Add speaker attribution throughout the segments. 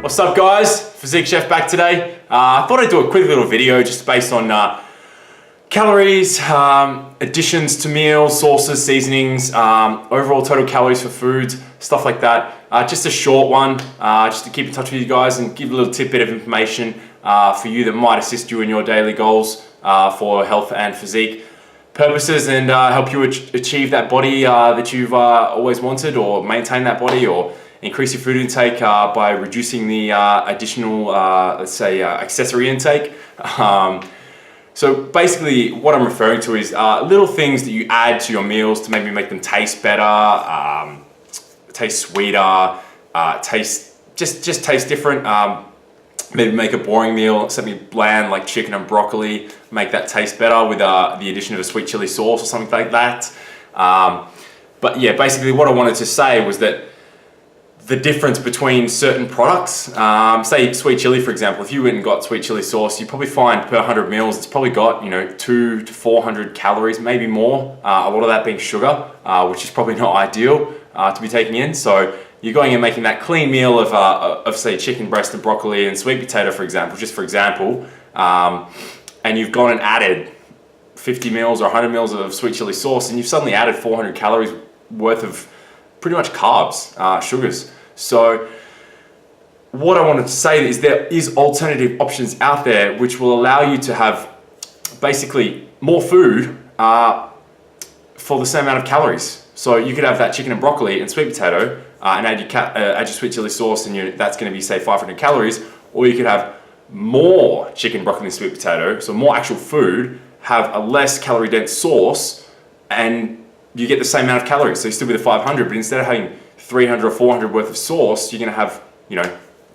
Speaker 1: What's up guys? Physique Chef back today. I thought I'd do a quick little video just based on calories, additions to meals, sauces, seasonings, overall total calories for foods, stuff like that. Just a short one, just to keep in touch with you guys and give a little tidbit of information for you that might assist you in your daily goals for health and physique purposes, and help you achieve that body that you've always wanted, or maintain that body, or increase your food intake by reducing the additional, let's say, accessory intake. So basically what I'm referring to is little things that you add to your meals to maybe make them taste better, taste sweeter, just taste different. Maybe make a boring meal something bland like chicken and broccoli, make that taste better with the addition of a sweet chili sauce or something like that. But yeah, basically what I wanted to say was that the difference between certain products, say sweet chili for example, if you went and got sweet chili sauce, you probably find per 100 mils it's probably got 200 to 400 calories, maybe more, a lot of that being sugar, which is probably not ideal to be taking in. So you're going and making that clean meal of say chicken breast and broccoli and sweet potato for example, just for example, and you've gone and added 50 mils or 100 mils of sweet chili sauce, and you've suddenly added 400 calories worth of pretty much carbs, sugars. So what I wanted to say is there is alternative options out there which will allow you to have basically more food for the same amount of calories. So you could have that chicken and broccoli and sweet potato and add your sweet chili sauce, and that's going to be say 500 calories, or you could have more chicken, broccoli and sweet potato, so more actual food, have a less calorie dense sauce, and you get the same amount of calories. So you still be the 500, but instead of having 300 or 400 worth of sauce, you're going to have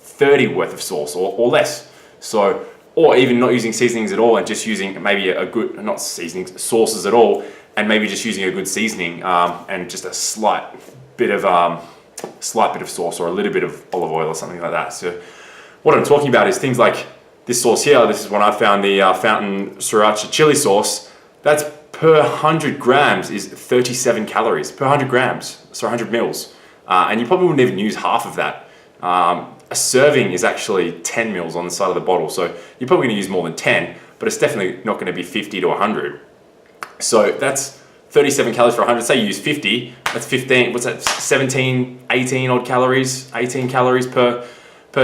Speaker 1: 30 worth of sauce or less. So, or even not using seasonings at all and just using maybe a good, not seasonings, sauces at all, and maybe just using a good seasoning and just a slight bit of sauce or a little bit of olive oil or something like that. So what I'm talking about is things like this sauce here. This is when I found the Fountain Sriracha chili sauce. That's per 100 grams is 37 calories per 100 grams, so 100 mils. And you probably wouldn't even use half of that. A serving is actually 10 mils on the side of the bottle, so you're probably going to use more than 10, but it's definitely not going to be 50 to 100. So that's 37 calories for 100. Say you use 50, that's 15, what's that, 17, 18 odd calories, 18 calories per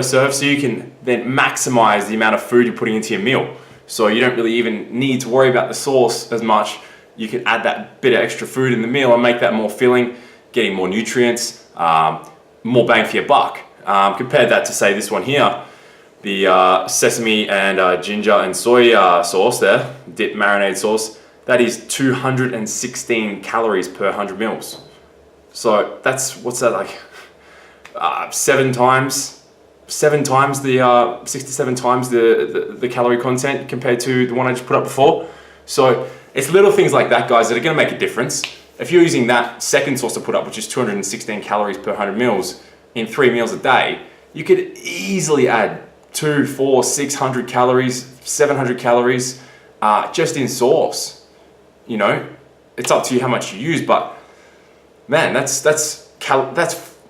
Speaker 1: serve. So you can then maximize the amount of food you're putting into your meal. So you don't really even need to worry about the sauce as much. You can add that bit of extra food in the meal and make that more filling, getting more nutrients, more bang for your buck. Compared that to say this one here, the sesame and ginger and soy sauce there, dip marinade sauce, that is 216 calories per 100 mils. So that's, what's that like, 7 times the 6 to 7 times the calorie content compared to the one I just put up before. So it's little things like that, guys, that are going to make a difference. If you're using that second sauce to put up, which is 216 calories per 100 mils in 3 meals a day, you could easily add 200, 400, 600 calories, 700 calories just in sauce. It's up to you how much you use, but man, that's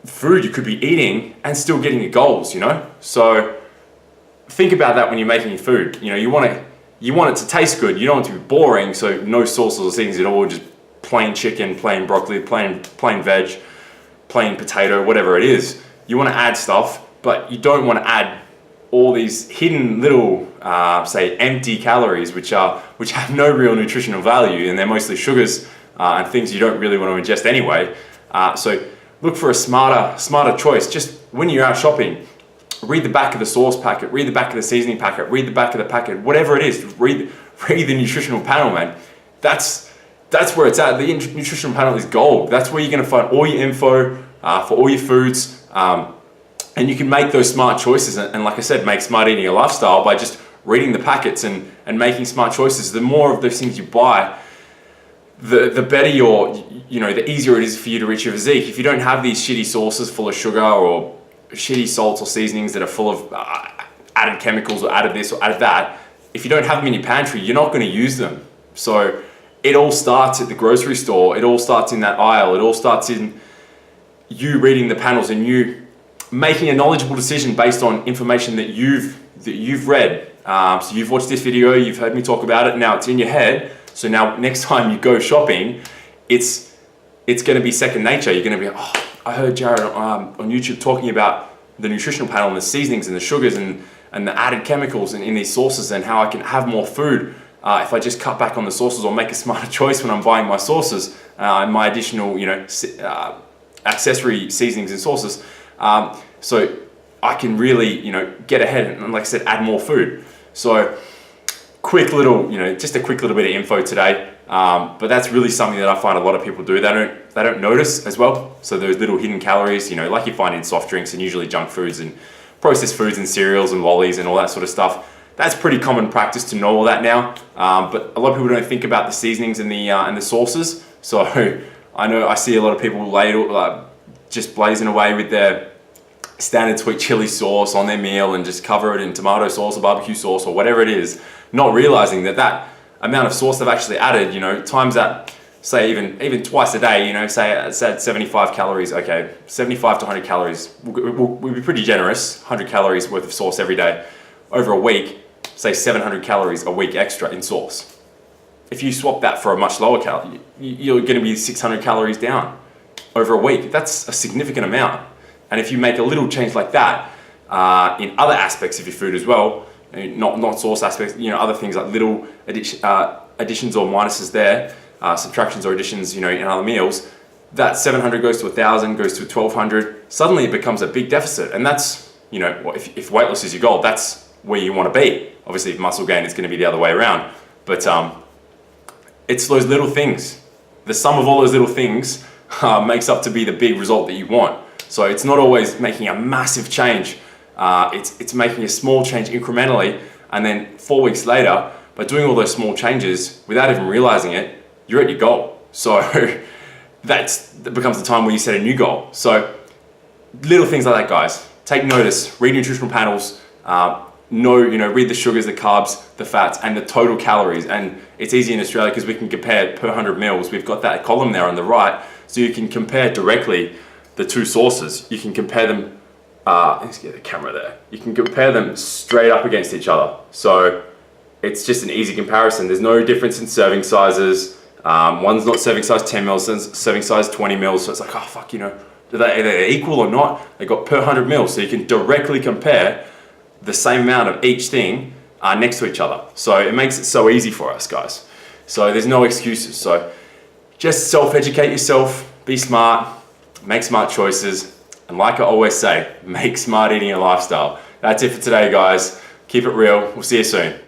Speaker 1: food you could be eating and still getting your goals. So think about that when you're making your food. You want it to taste good. You don't want it to be boring. So no sauces or things at all. Just plain chicken, plain broccoli, plain veg, plain potato, whatever it is. You want to add stuff, but you don't want to add all these hidden little, say, empty calories, which have no real nutritional value, and they're mostly sugars and things you don't really want to ingest anyway. So look for a smarter choice. Just when you're out shopping, read the back of the sauce packet, read the back of the seasoning packet, read the back of the packet, whatever it is. Read the nutritional panel, man. That's where it's at. The nutritional panel is gold. That's where you're going to find all your info for all your foods. And you can make those smart choices, and like I said, make smart eating a lifestyle by just reading the packets and making smart choices. The more of those things you buy, the better the easier it is for you to reach your physique. If you don't have these shitty sauces full of sugar or shitty salts or seasonings that are full of added chemicals or added this or added that, if you don't have them in your pantry, you're not going to use them. So it all starts at the grocery store. It all starts in that aisle. It all starts in you reading the panels and you making a knowledgeable decision based on information that you've read. So you've watched this video, you've heard me talk about it, now it's in your head. So now next time you go shopping, it's going to be second nature. You're going to be, oh, I heard Jared on YouTube talking about the nutritional panel and the seasonings and the sugars and the added chemicals in these sauces, and how I can have more food if I just cut back on the sauces or make a smarter choice when I'm buying my sauces and my additional, accessory seasonings and sauces. So I can really, get ahead and, like I said, add more food. So quick little, just a quick little bit of info today. But that's really something that I find a lot of people do. They don't notice as well. So those little hidden calories, like you find in soft drinks and usually junk foods and processed foods and cereals and lollies and all that sort of stuff. That's pretty common practice to know all that now. But a lot of people don't think about the seasonings and the sauces. So I see a lot of people just blazing away with their standard sweet chili sauce on their meal and just cover it in tomato sauce or barbecue sauce or whatever it is, not realizing that amount of sauce they've actually added, times that, say even twice a day, say it's at 75 calories, okay, 75 to 100 calories, we'll be pretty generous, 100 calories worth of sauce every day. Over a week, say 700 calories a week extra in sauce. If you swap that for a much lower calorie, you're going to be 600 calories down over a week. That's a significant amount. And if you make a little change like that in other aspects of your food as well, not sauce aspects, other things like little additions or minuses there, subtractions or additions, in other meals, that 700 goes to 1,000, goes to 1,200. Suddenly it becomes a big deficit. And that's, if weight loss is your goal, that's where you want to be. Obviously, if muscle gain, it's going to be the other way around. But it's those little things. The sum of all those little things makes up to be the big result that you want. So it's not always making a massive change. It's making a small change incrementally, and then 4 weeks later, by doing all those small changes without even realizing it, you're at your goal. So that becomes the time where you set a new goal. So little things like that, guys. Take notice. Read nutritional panels. Read the sugars, the carbs, the fats, and the total calories. And it's easy in Australia because we can compare per 100 mils. We've got that column there on the right, so you can compare directly the two sources. You can compare them. Let's get the camera there. You can compare them straight up against each other. So it's just an easy comparison. There's no difference in serving sizes. One's not serving size 10 mils, one's serving size 20 mils. So it's like, oh fuck, are they equal or not? They got per 100 mils. So you can directly compare the same amount of each thing next to each other. So it makes it so easy for us, guys. So there's no excuses. So just self-educate yourself, be smart, make smart choices. And like I always say, make smart eating a lifestyle. That's it for today, guys. Keep it real. We'll see you soon.